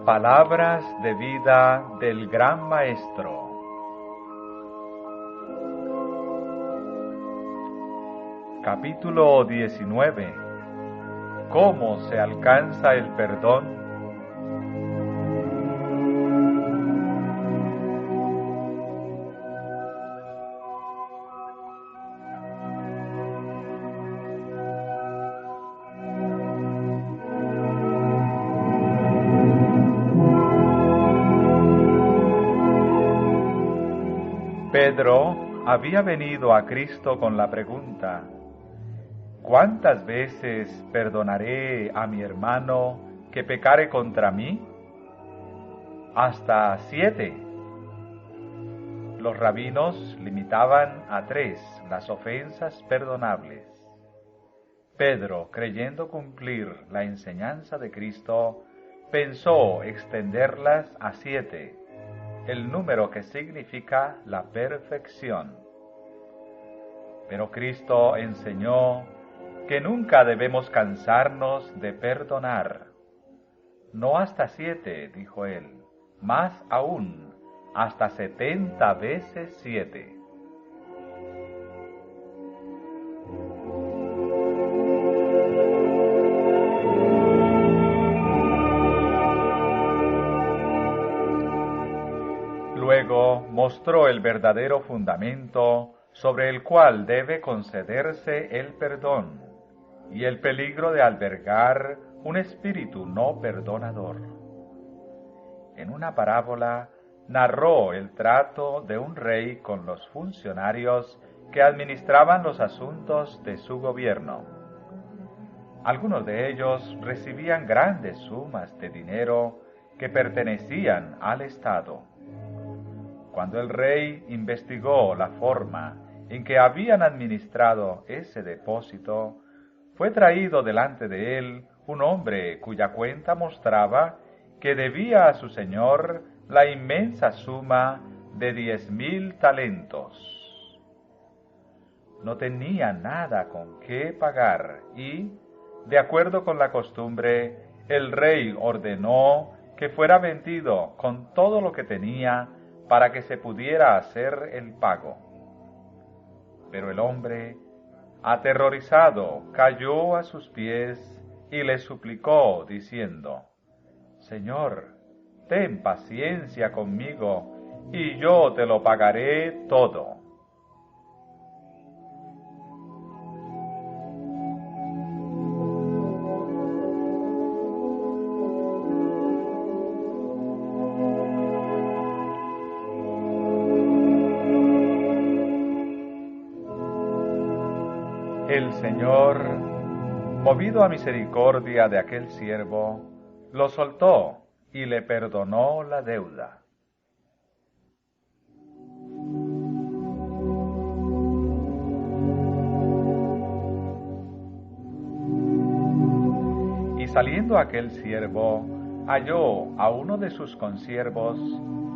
Palabras de vida del Gran Maestro. Capítulo 19. ¿Cómo se alcanza el perdón? Pedro había venido a Cristo con la pregunta: ¿cuántas veces perdonaré a mi hermano que pecare contra mí? ¿Hasta 7? Los rabinos limitaban a 3 las ofensas perdonables. Pedro, creyendo cumplir la enseñanza de Cristo, pensó extenderlas a 7. El número que significa la perfección. Pero Cristo enseñó que nunca debemos cansarnos de perdonar. No hasta 7, dijo él, más aún, hasta 70 veces 7. Luego mostró el verdadero fundamento sobre el cual debe concederse el perdón y el peligro de albergar un espíritu no perdonador. En una parábola narró el trato de un rey con los funcionarios que administraban los asuntos de su gobierno. Algunos de ellos recibían grandes sumas de dinero que pertenecían al Estado. Cuando el rey investigó la forma en que habían administrado ese depósito, fue traído delante de él un hombre cuya cuenta mostraba que debía a su señor la inmensa suma de 10,000 talentos. No tenía nada con qué pagar y, de acuerdo con la costumbre, el rey ordenó que fuera vendido con todo lo que tenía para que se pudiera hacer el pago. Pero el hombre, aterrorizado, cayó a sus pies y le suplicó, diciendo: Señor, ten paciencia conmigo, y yo te lo pagaré todo. El Señor, movido a misericordia de aquel siervo, lo soltó y le perdonó la deuda. Y saliendo aquel siervo, halló a uno de sus consiervos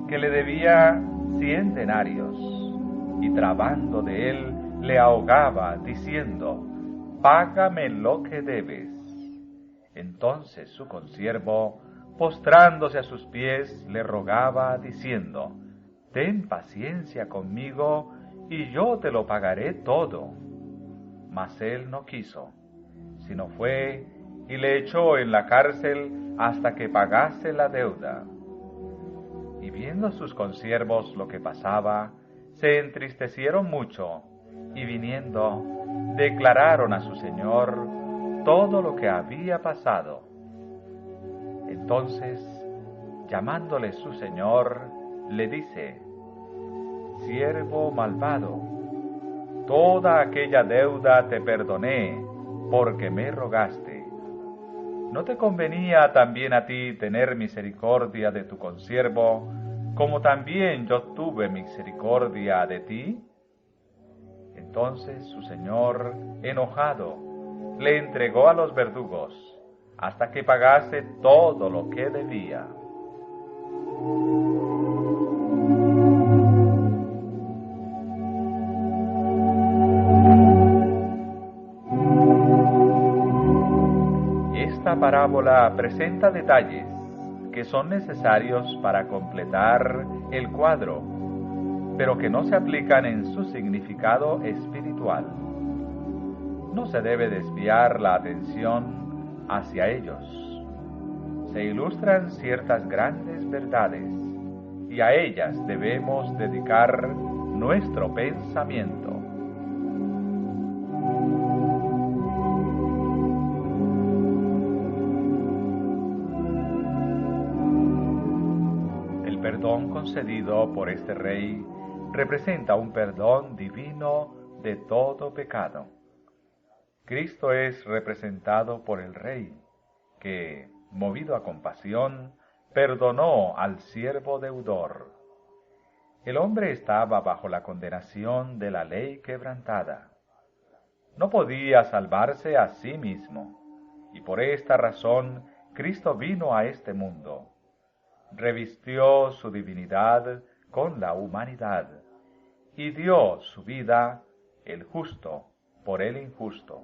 que le debía 100 denarios, y trabando de él, le ahogaba, diciendo: Págame lo que debes. Entonces su consiervo, postrándose a sus pies, le rogaba, diciendo: Ten paciencia conmigo, y yo te lo pagaré todo. Mas él no quiso, sino fue y le echó en la cárcel hasta que pagase la deuda. Y viendo sus consiervos lo que pasaba, se entristecieron mucho, y viniendo, declararon a su señor todo lo que había pasado. Entonces, llamándole su señor, le dice: Siervo malvado, toda aquella deuda te perdoné, porque me rogaste. ¿No te convenía también a ti tener misericordia de tu consiervo, como también yo tuve misericordia de ti? Entonces su señor, enojado, le entregó a los verdugos, hasta que pagase todo lo que debía. Esta parábola presenta detalles que son necesarios para completar el cuadro, pero que no se aplican en su significado espiritual. No se debe desviar la atención hacia ellos. Se ilustran ciertas grandes verdades y a ellas debemos dedicar nuestro pensamiento. El perdón concedido por este rey representa un perdón divino de todo pecado. Cristo es representado por el rey, que, movido a compasión, perdonó al siervo deudor. El hombre estaba bajo la condenación de la ley quebrantada. No podía salvarse a sí mismo, y por esta razón Cristo vino a este mundo. Revistió su divinidad con la humanidad, y dio su vida, el justo, por el injusto.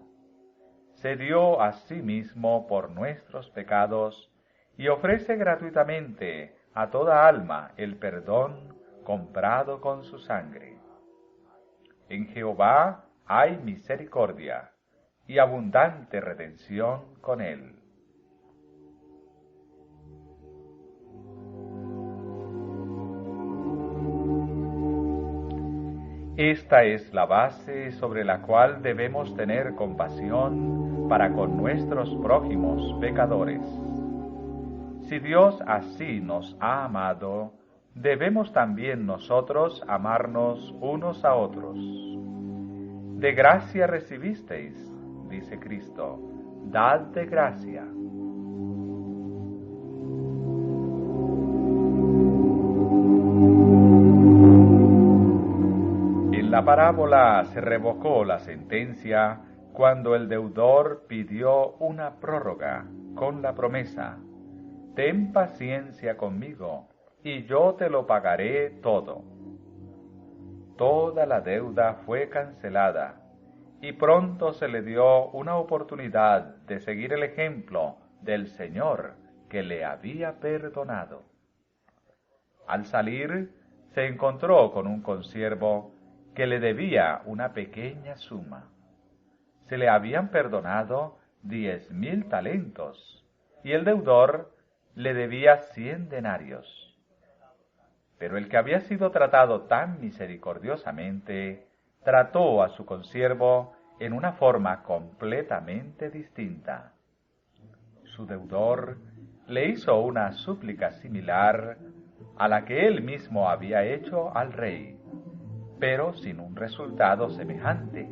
Se dio a sí mismo por nuestros pecados y ofrece gratuitamente a toda alma el perdón comprado con su sangre. En Jehová hay misericordia y abundante redención con él. Esta es la base sobre la cual debemos tener compasión para con nuestros prójimos pecadores. Si Dios así nos ha amado, debemos también nosotros amarnos unos a otros. De gracia recibisteis, dice Cristo, dad de gracia. En la parábola se revocó la sentencia cuando el deudor pidió una prórroga con la promesa: ten paciencia conmigo y yo te lo pagaré todo. Toda la deuda fue cancelada y pronto se le dio una oportunidad de seguir el ejemplo del Señor que le había perdonado. Al salir, se encontró con un consiervo que le debía una pequeña suma. Se le habían perdonado 10,000 talentos y el deudor le debía 100 denarios. Pero el que había sido tratado tan misericordiosamente, trató a su consiervo en una forma completamente distinta. Su deudor le hizo una súplica similar a la que él mismo había hecho al rey, pero sin un resultado semejante.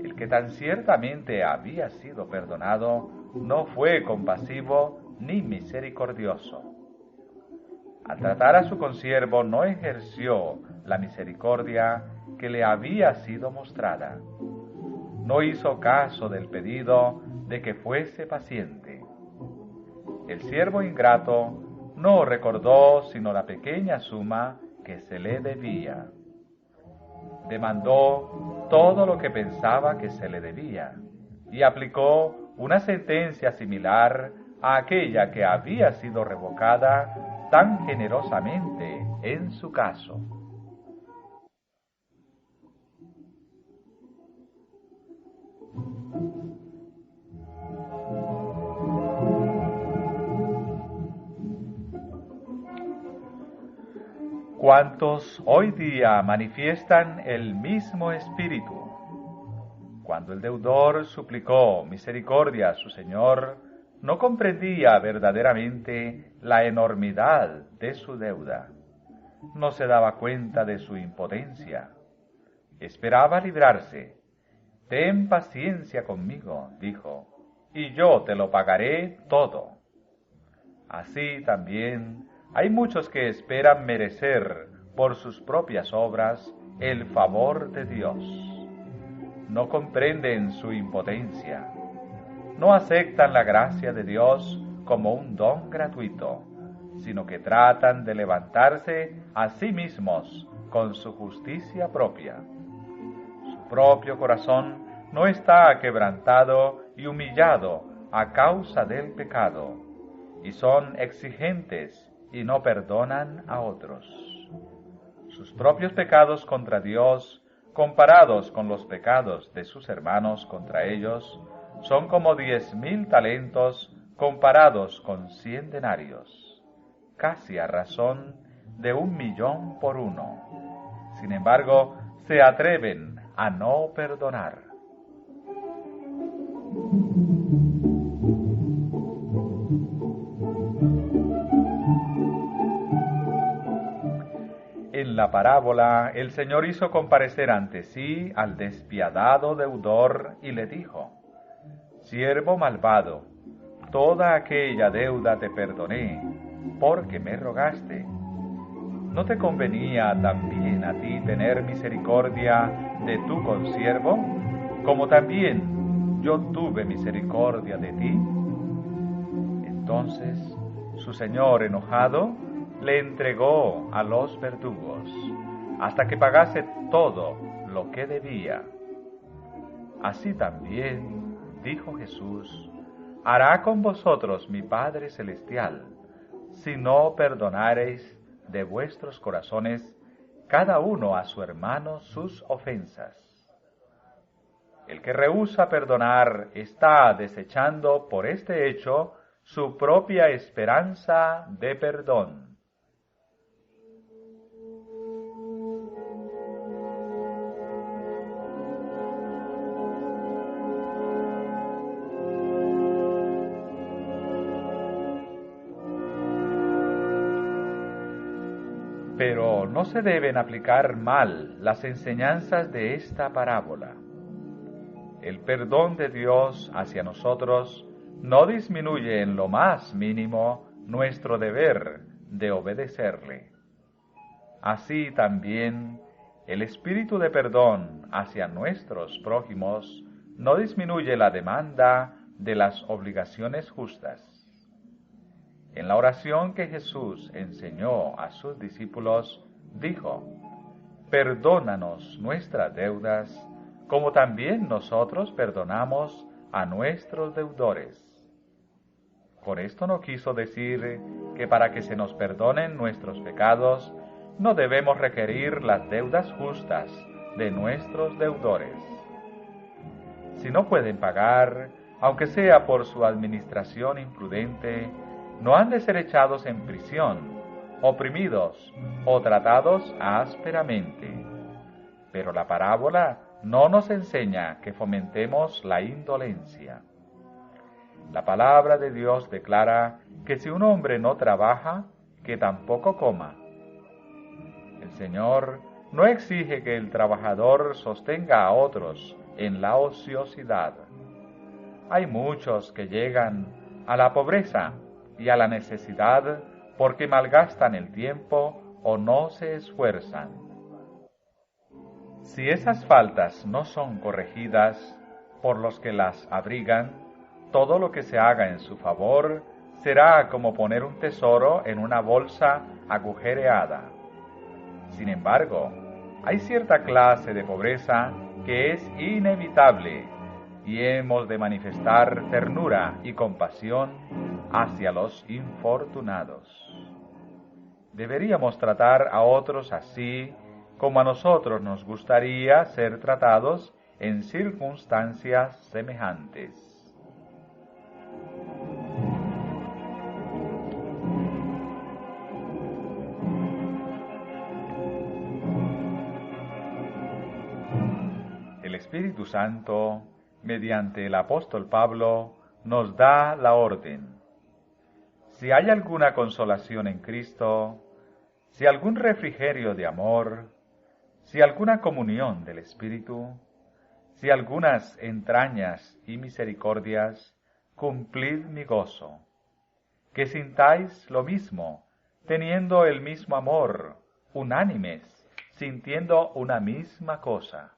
El que tan ciertamente había sido perdonado no fue compasivo ni misericordioso. Al tratar a su consiervo no ejerció la misericordia que le había sido mostrada. No hizo caso del pedido de que fuese paciente. El siervo ingrato no recordó sino la pequeña suma que se le debía. Demandó todo lo que pensaba que se le debía y aplicó una sentencia similar a aquella que había sido revocada tan generosamente en su caso. ¿Cuántos hoy día manifiestan el mismo espíritu? Cuando el deudor suplicó misericordia a su Señor, no comprendía verdaderamente la enormidad de su deuda. No se daba cuenta de su impotencia. Esperaba librarse. Ten paciencia conmigo, dijo, y yo te lo pagaré todo. Así también hay muchos que esperan merecer por sus propias obras el favor de Dios. No comprenden su impotencia. No aceptan la gracia de Dios como un don gratuito, sino que tratan de levantarse a sí mismos con su justicia propia. Su propio corazón no está quebrantado y humillado a causa del pecado, y son exigentes y no perdonan a otros. Sus propios pecados contra Dios, comparados con los pecados de sus hermanos contra ellos, son como 10,000 talentos comparados con 100 denarios, casi a razón de 1,000,000 por uno. Sin embargo, se atreven a no perdonar. En la parábola, el Señor hizo comparecer ante sí al despiadado deudor y le dijo: «Siervo malvado, toda aquella deuda te perdoné, porque me rogaste. ¿No te convenía también a ti tener misericordia de tu consiervo, como también yo tuve misericordia de ti?» Entonces, su señor, enojado, le entregó a los verdugos, hasta que pagase todo lo que debía. Así también, dijo Jesús, hará con vosotros mi Padre Celestial, si no perdonareis de vuestros corazones cada uno a su hermano sus ofensas. El que rehúsa perdonar está desechando por este hecho su propia esperanza de perdón. Pero no se deben aplicar mal las enseñanzas de esta parábola. El perdón de Dios hacia nosotros no disminuye en lo más mínimo nuestro deber de obedecerle. Así también, el espíritu de perdón hacia nuestros prójimos no disminuye la demanda de las obligaciones justas. En la oración que Jesús enseñó a sus discípulos, dijo: «Perdónanos nuestras deudas, como también nosotros perdonamos a nuestros deudores». Con esto no quiso decir que para que se nos perdonen nuestros pecados, no debemos requerir las deudas justas de nuestros deudores. Si no pueden pagar, aunque sea por su administración imprudente, no han de ser echados en prisión, oprimidos o tratados ásperamente. Pero la parábola no nos enseña que fomentemos la indolencia. La palabra de Dios declara que si un hombre no trabaja, que tampoco coma. El Señor no exige que el trabajador sostenga a otros en la ociosidad. Hay muchos que llegan a la pobreza y a la necesidad porque malgastan el tiempo o no se esfuerzan. Si esas faltas no son corregidas por los que las abrigan, todo lo que se haga en su favor será como poner un tesoro en una bolsa agujereada. Sin embargo, hay cierta clase de pobreza que es inevitable y hemos de manifestar ternura y compasión hacia los infortunados. Deberíamos tratar a otros así como a nosotros nos gustaría ser tratados en circunstancias semejantes. El Espíritu Santo, mediante el apóstol Pablo, nos da la orden. Si hay alguna consolación en Cristo, si algún refrigerio de amor, si alguna comunión del Espíritu, si algunas entrañas y misericordias, cumplid mi gozo. Que sintáis lo mismo, teniendo el mismo amor, unánimes, sintiendo una misma cosa.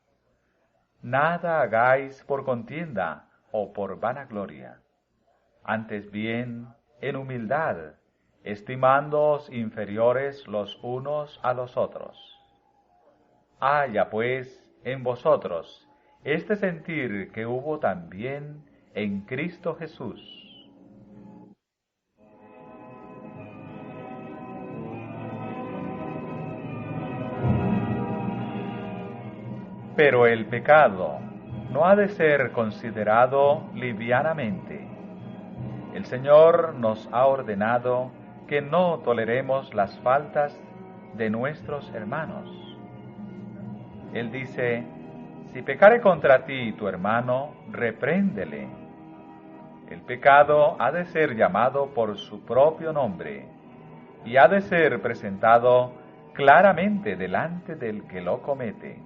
Nada hagáis por contienda o por vanagloria. Antes bien, en humildad, estimándoos inferiores los unos a los otros. Haya pues en vosotros este sentir que hubo también en Cristo Jesús. Pero el pecado no ha de ser considerado livianamente. El Señor nos ha ordenado que no toleremos las faltas de nuestros hermanos. Él dice: si pecare contra ti tu hermano, repréndele. El pecado ha de ser llamado por su propio nombre y ha de ser presentado claramente delante del que lo comete.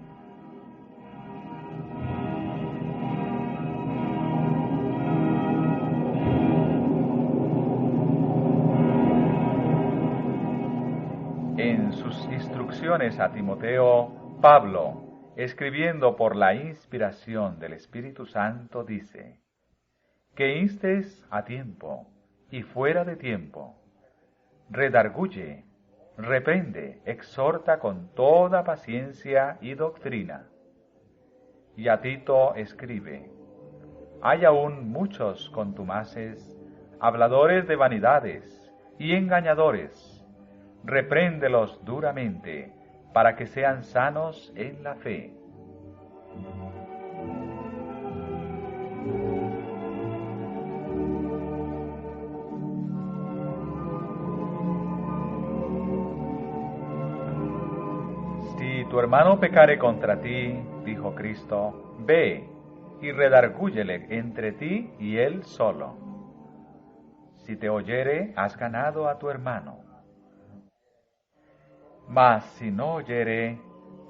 En sus instrucciones a Timoteo, Pablo, escribiendo por la inspiración del Espíritu Santo, dice: que instes a tiempo y fuera de tiempo, redarguye, reprende, exhorta con toda paciencia y doctrina. Y a Tito escribe: hay aún muchos contumaces, habladores de vanidades y engañadores. Repréndelos duramente, para que sean sanos en la fe. Si tu hermano pecare contra ti, dijo Cristo, ve y redargúyele entre ti y él solo. Si te oyere, has ganado a tu hermano. Mas si no oyere,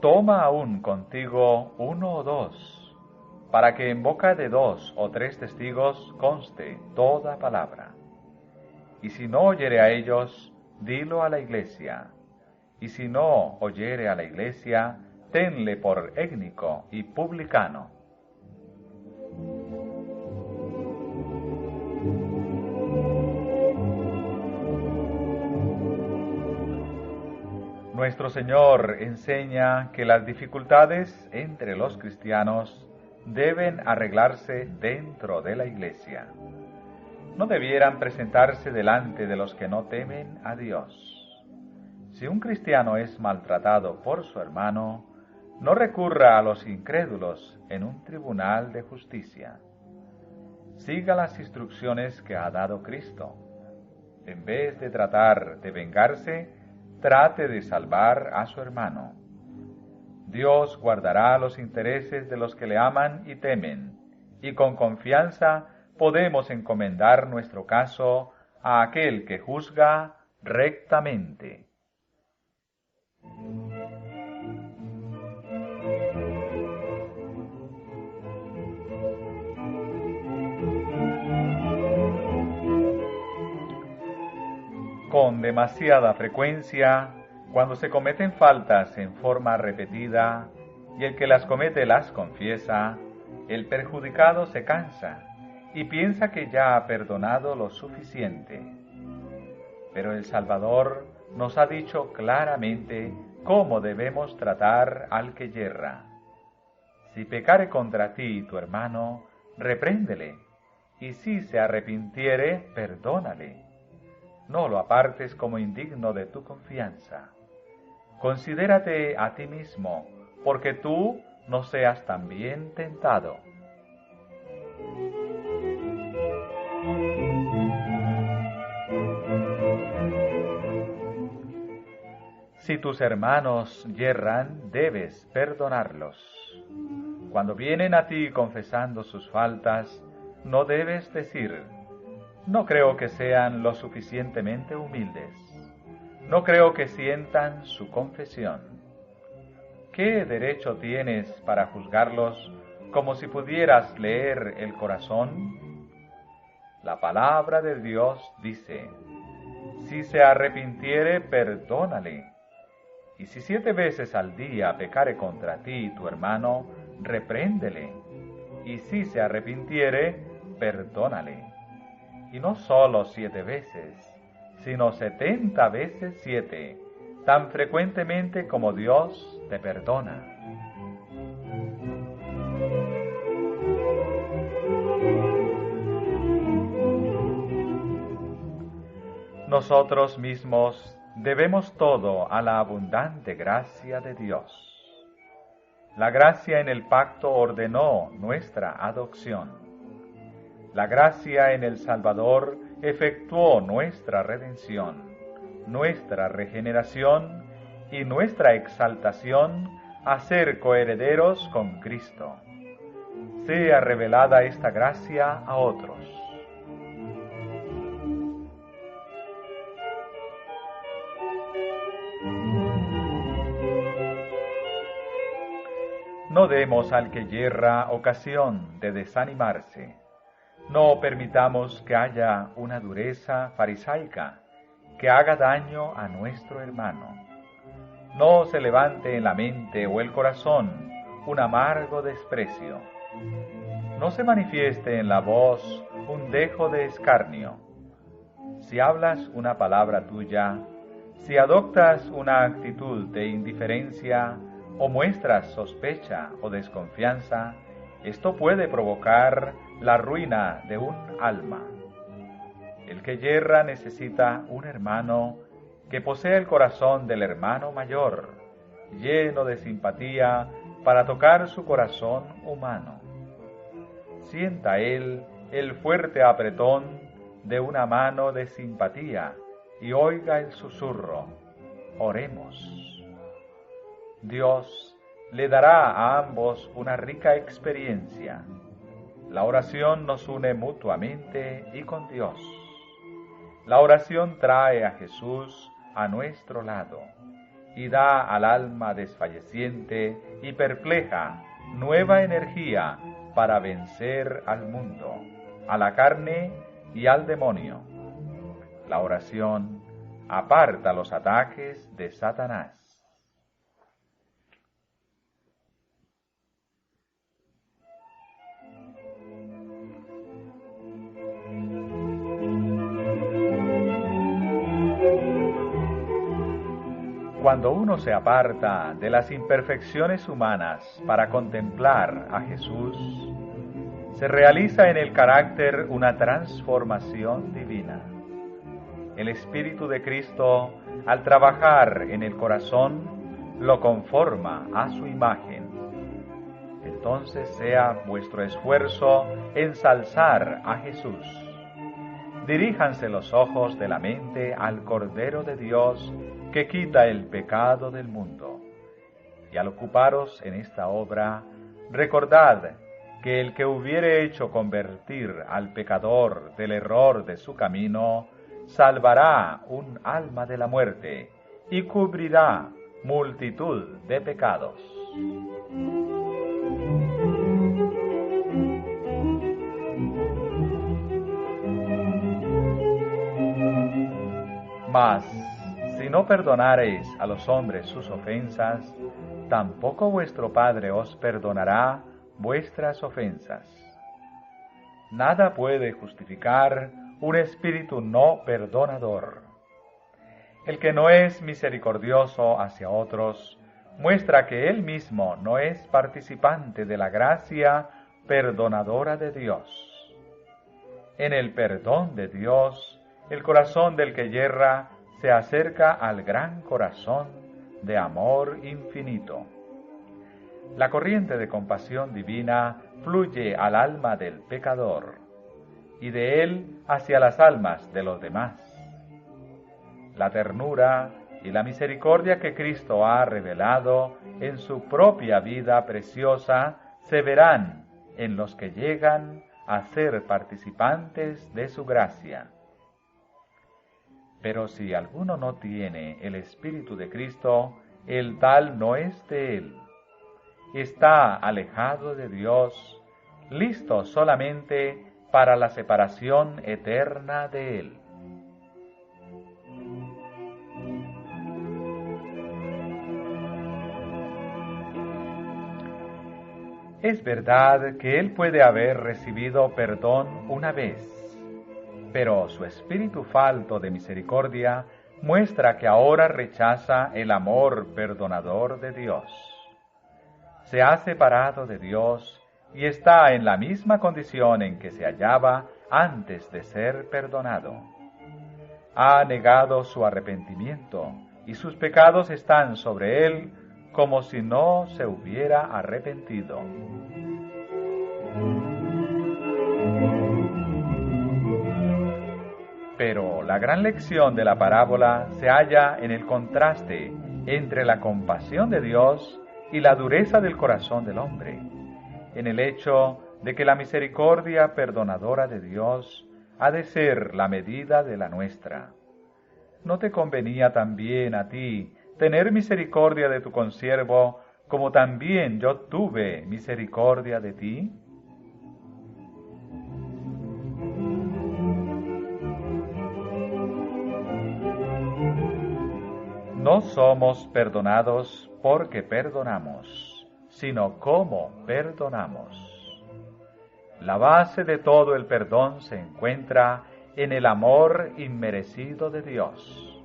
toma aún contigo 1 o 2, para que en boca de 2 o 3 testigos conste toda palabra. Y si no oyere a ellos, dilo a la iglesia. Y si no oyere a la iglesia, tenle por étnico y publicano. Nuestro Señor enseña que las dificultades entre los cristianos deben arreglarse dentro de la iglesia. No debieran presentarse delante de los que no temen a Dios. Si un cristiano es maltratado por su hermano, no recurra a los incrédulos en un tribunal de justicia. Siga las instrucciones que ha dado Cristo. En vez de tratar de vengarse, trate de salvar a su hermano. Dios guardará los intereses de los que le aman y temen, y con confianza podemos encomendar nuestro caso a aquel que juzga rectamente. Con demasiada frecuencia, cuando se cometen faltas en forma repetida y el que las comete las confiesa, el perjudicado se cansa y piensa que ya ha perdonado lo suficiente. Pero el Salvador nos ha dicho claramente cómo debemos tratar al que yerra. Si pecare contra ti tu hermano, repréndele, y si se arrepintiere, perdónale. No lo apartes como indigno de tu confianza. Considérate a ti mismo, porque tú no seas también tentado. Si tus hermanos yerran, debes perdonarlos. Cuando vienen a ti confesando sus faltas, no debes decir: no creo que sean lo suficientemente humildes. No creo que sientan su confesión. ¿Qué derecho tienes para juzgarlos como si pudieras leer el corazón? La palabra de Dios dice: si se arrepintiere, perdónale. Y si 7 veces al día pecare contra ti tu hermano, repréndele. Y si se arrepintiere, perdónale. Y no solo 7 veces, sino 70 veces 7, tan frecuentemente como Dios te perdona. Nosotros mismos debemos todo a la abundante gracia de Dios. La gracia en el pacto ordenó nuestra adopción. La gracia en el Salvador efectuó nuestra redención, nuestra regeneración y nuestra exaltación a ser coherederos con Cristo. Sea revelada esta gracia a otros. No demos al que yerra ocasión de desanimarse. No permitamos que haya una dureza farisaica que haga daño a nuestro hermano. No se levante en la mente o el corazón un amargo desprecio. No se manifieste en la voz un dejo de escarnio. Si hablas una palabra tuya, si adoptas una actitud de indiferencia o muestras sospecha o desconfianza, esto puede provocar la ruina de un alma. El que yerra necesita un hermano que posea el corazón del hermano mayor, lleno de simpatía para tocar su corazón humano. Sienta él el fuerte apretón de una mano de simpatía y oiga el susurro: oremos. Dios le dará a ambos una rica experiencia. La oración nos une mutuamente y con Dios. La oración trae a Jesús a nuestro lado y da al alma desfalleciente y perpleja nueva energía para vencer al mundo, a la carne y al demonio. La oración aparta los ataques de Satanás. Cuando uno se aparta de las imperfecciones humanas para contemplar a Jesús, se realiza en el carácter una transformación divina. El Espíritu de Cristo, al trabajar en el corazón, lo conforma a su imagen. Entonces sea vuestro esfuerzo ensalzar a Jesús. Diríjanse los ojos de la mente al Cordero de Dios que quita el pecado del mundo. Y al ocuparos en esta obra, recordad que el que hubiere hecho convertir al pecador del error de su camino, salvará un alma de la muerte y cubrirá multitud de pecados. Mas, si no perdonareis a los hombres sus ofensas, tampoco vuestro Padre os perdonará vuestras ofensas. Nada puede justificar un espíritu no perdonador. El que no es misericordioso hacia otros, muestra que él mismo no es participante de la gracia perdonadora de Dios. En el perdón de Dios, el corazón del que yerra se acerca al gran corazón de amor infinito. La corriente de compasión divina fluye al alma del pecador y de él hacia las almas de los demás. La ternura y la misericordia que Cristo ha revelado en su propia vida preciosa se verán en los que llegan a ser participantes de su gracia. Pero si alguno no tiene el Espíritu de Cristo, el tal no es de él. Está alejado de Dios, listo solamente para la separación eterna de él. Es verdad que él puede haber recibido perdón una vez, pero su espíritu falto de misericordia muestra que ahora rechaza el amor perdonador de Dios. Se ha separado de Dios y está en la misma condición en que se hallaba antes de ser perdonado. Ha negado su arrepentimiento y sus pecados están sobre él como si no se hubiera arrepentido. Pero la gran lección de la parábola se halla en el contraste entre la compasión de Dios y la dureza del corazón del hombre, en el hecho de que la misericordia perdonadora de Dios ha de ser la medida de la nuestra. ¿No te convenía también a ti tener misericordia de tu consiervo, como también yo tuve misericordia de ti? No somos perdonados porque perdonamos, sino cómo perdonamos. La base de todo el perdón se encuentra en el amor inmerecido de Dios.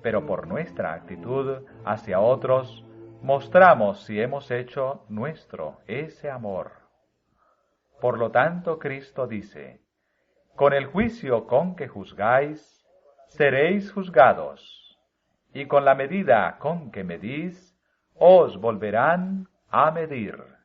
Pero por nuestra actitud hacia otros, mostramos si hemos hecho nuestro ese amor. Por lo tanto, Cristo dice, con el juicio con que juzgáis, seréis juzgados, y con la medida con que medís, os volverán a medir.